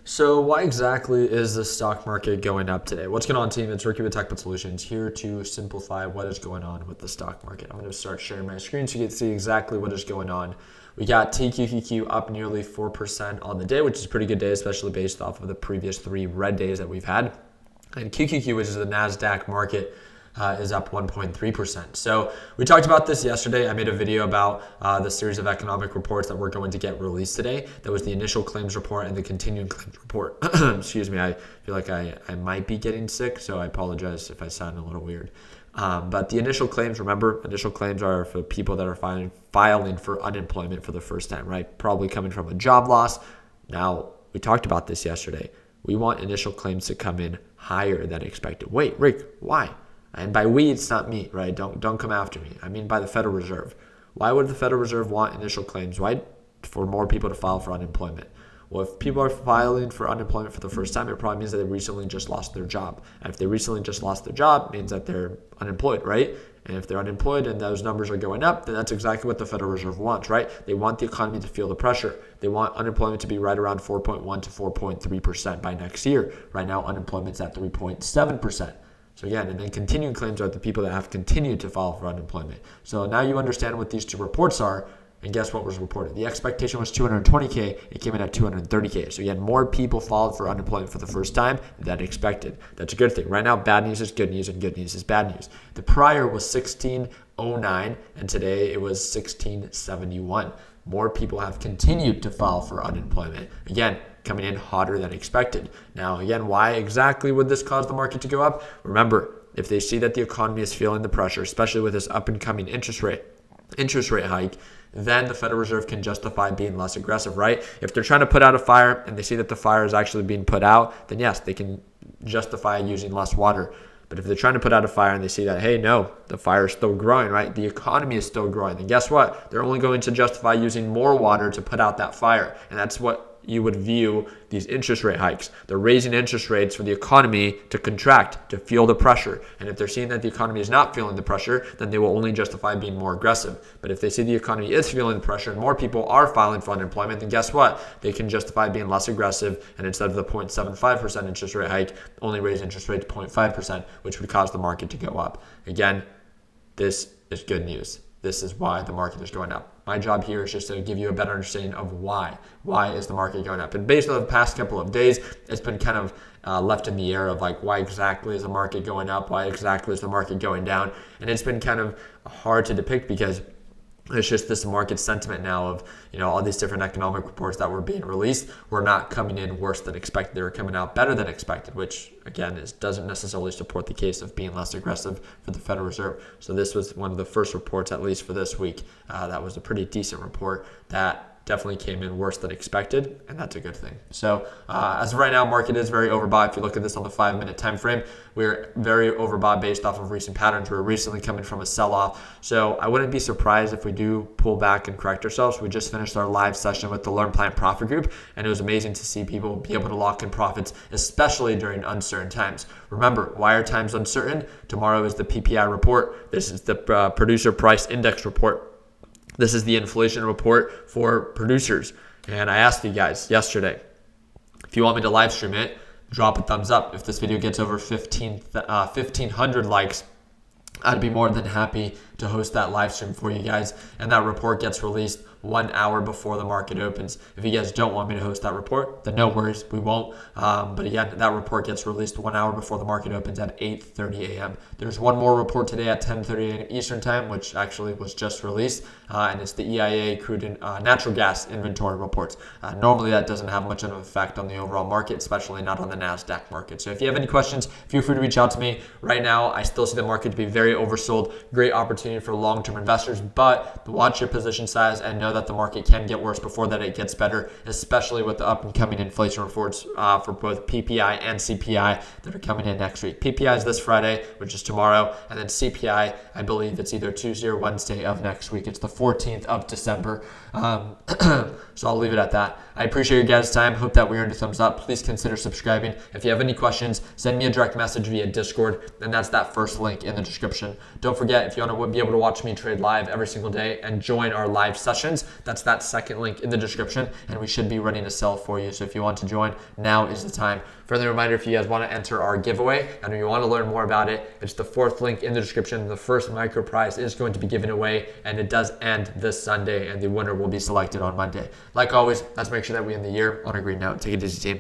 So why exactly is the stock market going up today? What's going on, team? It's Ricky with TechBit Solutions here to simplify what is going on with the stock market. I'm going to start sharing my screen so you can see exactly what is going on. We got TQQQ up nearly 4% on the day, which is a pretty good day, especially based off of the previous 3 red days that we've had. And QQQ, which is the NASDAQ market, is up 1.3%. So we talked about this yesterday. I made a video about the series of economic reports that we're going to get released today. That was the initial claims report and the continuing claims report. Excuse me, I feel like I might be getting sick, so I apologize if I sound a little weird. But the initial claims, remember, initial claims are for people that are filing for unemployment for the first time, right? Probably coming from a job loss. Now, we talked about this yesterday. We want initial claims to come in higher than expected. Wait, Rick, why? And by we, it's not me, right? Don't come after me. I mean by the Federal Reserve. Why would the Federal Reserve want initial claims? Why? For more people to file for unemployment. Well, if people are filing for unemployment for the first time, it probably means that they recently just lost their job. And if they recently just lost their job, it means that they're unemployed, right? And if they're unemployed and those numbers are going up, then that's exactly what the Federal Reserve wants, right? They want the economy to feel the pressure. They want unemployment to be right around 4.1 to 4.3% by next year. Right now, unemployment's at 3.7%. So again, and then continuing claims are the people that have continued to file for unemployment. So now you understand what these two reports are, and guess what was reported? The expectation was 220K, it came in at 230K. So again, more people filed for unemployment for the first time than expected. That's a good thing. Right now, bad news is good news, and good news is bad news. The prior was 1609, and today it was 1671. More people have continued to file for unemployment. Again, coming in hotter than expected. Now, again, why exactly would this cause the market to go up? Remember, if they see that the economy is feeling the pressure, especially with this up and coming interest rate hike, then the Federal Reserve can justify being less aggressive, right? If they're trying to put out a fire and they see that the fire is actually being put out, then yes, they can justify using less water. But if they're trying to put out a fire and they see that, hey, no, the fire is still growing, right? The economy is still growing. Then guess what? They're only going to justify using more water to put out that fire. And that's what you would view these interest rate hikes. They're raising interest rates for the economy to contract, to feel the pressure. And if they're seeing that the economy is not feeling the pressure, then they will only justify being more aggressive. But if they see the economy is feeling the pressure and more people are filing for unemployment, then guess what? They can justify being less aggressive, and instead of the 0.75% interest rate hike, only raise interest rate to 0.5%, which would cause the market to go up. Again, this is good news. This is why the market is going up. My job here is just to give you a better understanding of why. Why is the market going up? And based on the past couple of days, it's been kind of left in the air of like, why exactly is the market going up? Why exactly is the market going down? And it's been kind of hard to depict because it's just this market sentiment now of, all these different economic reports that were being released were not coming in worse than expected. They were coming out better than expected, which again doesn't necessarily support the case of being less aggressive for the Federal Reserve. So this was one of the first reports, at least for this week, that was a pretty decent report that definitely came in worse than expected, and that's a good thing. So as of right now, market is very overbought. If you look at this on the 5-minute time frame, we're very overbought based off of recent patterns. We're recently coming from a sell-off. So I wouldn't be surprised if we do pull back and correct ourselves. We just finished our live session with the Learn Plan Profit Group, and it was amazing to see people be able to lock in profits, especially during uncertain times. Remember, why are times uncertain? Tomorrow is the PPI report. This is the Producer Price Index report. This is the inflation report for producers. And I asked you guys yesterday, if you want me to live stream it, drop a thumbs up. If this video gets over 1,500 likes, I'd be more than happy to host that live stream for you guys. And that report gets released 1 hour before the market opens. If you guys don't want me to host that report, then no worries, we won't. But again, that report gets released 1 hour before the market opens at 8:30 a.m. There's one more report today at 10:30 a.m. Eastern time, which actually was just released, and it's the EIA crude and natural gas inventory reports. Normally, that doesn't have much of an effect on the overall market, especially not on the NASDAQ market. So if you have any questions, feel free to reach out to me. Right now, I still see the market to be very oversold. Great opportunity for long-term investors, but watch your position size and know that the market can get worse before that it gets better, especially with the up and coming inflation reports for both PPI and CPI that are coming in next week. PPI is this Friday, which is tomorrow, and then CPI, I believe it's either Tuesday or Wednesday of next week. It's the 14th of December. So I'll leave it at that. I appreciate your guys' time. Hope that we earned a thumbs up. Please consider subscribing. If you have any questions, send me a direct message via Discord, and that's that first link in the description. Don't forget, if you want to be be able to watch me trade live every single day and join our live sessions. That's that second link in the description, and we should be running a sale for you. So if you want to join, now is the time. Friendly reminder, if you guys want to enter our giveaway and you want to learn more about it, it's the fourth link in the description. The first micro prize is going to be given away, and it does end this Sunday, and the winner will be selected on Monday. Like always, let's make sure that we end the year on a green note. Take it easy, team.